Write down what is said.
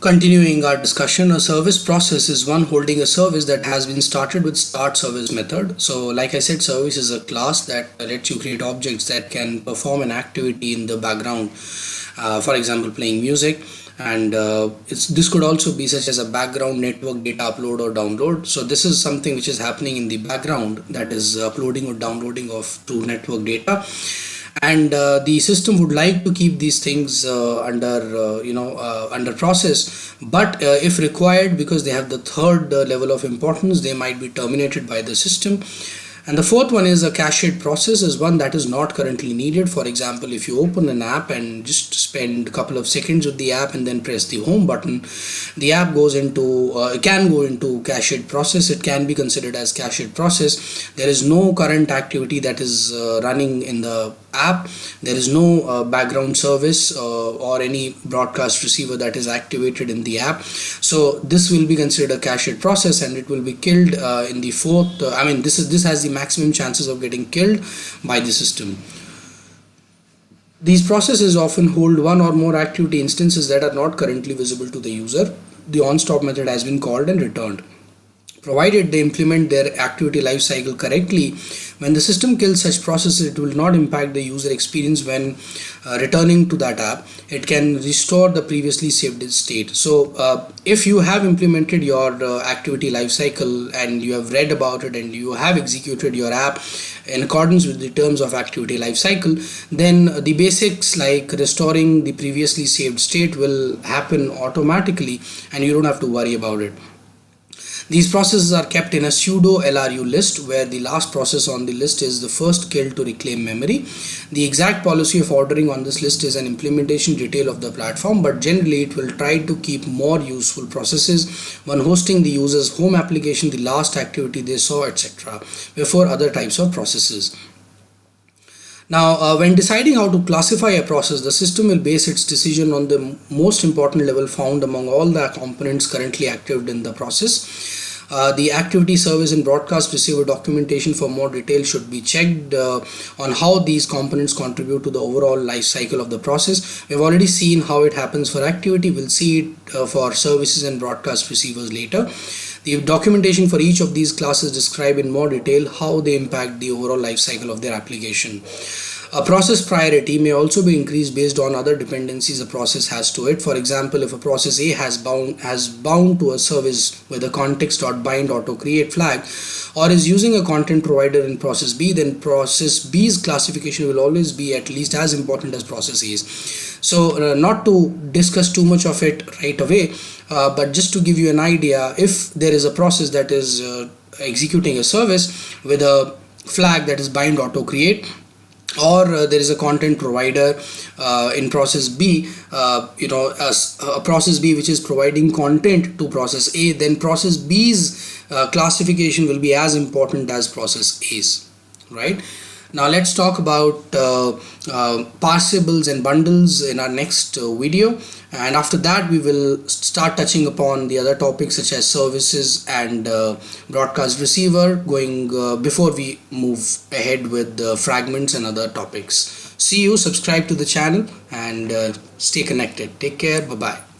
Continuing our discussion, a service process is one holding a service that has been started with start service method. So like I said, service is a class that lets you create objects that can perform an activity in the background. For example, playing music, and this could also be such as a background network data upload or download. So this is something which is happening in the background, that is uploading or downloading of to network data. And the system would like to keep these things under process, but if required, because they have the third level of importance, they might be terminated by the system. And the fourth one is a cached process, is one that is not currently needed. For example, if you open an app and just spend a couple of seconds with the app and then press the home button, the app goes into can go into cached process. It can be considered as cached process. There is no current activity that is running in the app. There is no background service or any broadcast receiver that is activated in the app. So this will be considered a cached process, and it will be killed in the fourth. This has the maximum chances of getting killed by the system. These processes often hold one or more activity instances that are not currently visible to the user. The onstop method has been called and returned. Provided they implement their activity lifecycle correctly, when the system kills such processes, it will not impact the user experience when returning to that app. It can restore the previously saved state. So if you have implemented your activity lifecycle and you have read about it and you have executed your app in accordance with the terms of activity lifecycle, then the basics like restoring the previously saved state will happen automatically, and you don't have to worry about it. These processes are kept in a pseudo LRU list, where the last process on the list is the first killed to reclaim memory. The exact policy of ordering on this list is an implementation detail of the platform, but generally it will try to keep more useful processes when hosting the user's home application, the last activity they saw, etc., before other types of processes. Now, when deciding how to classify a process, the system will base its decision on the most important level found among all the components currently active in the process. The activity service and broadcast receiver documentation for more detail should be checked on how these components contribute to the overall life cycle of the process. We've already seen how it happens for activity. We'll see it for services and broadcast receivers later. The documentation for each of these classes describe in more detail how they impact the overall life cycle of their application. A process priority may also be increased based on other dependencies a process has to it. For example, if a process A has bound to a service with a context.bind.auto-create flag, or is using a content provider in process B, then process B's classification will always be at least as important as process A's. So not to discuss too much of it right away, but just to give you an idea, if there is a process that is executing a service with a flag that is bind auto create, or there is a content provider in process B, a process B which is providing content to process A, then process B's classification will be as important as process A's, right? Now let's talk about parsables and bundles in our next video, and after that we will start touching upon the other topics such as services and broadcast receiver, going before we move ahead with fragments and other topics. See you, subscribe to the channel, and stay connected. Take care, bye bye.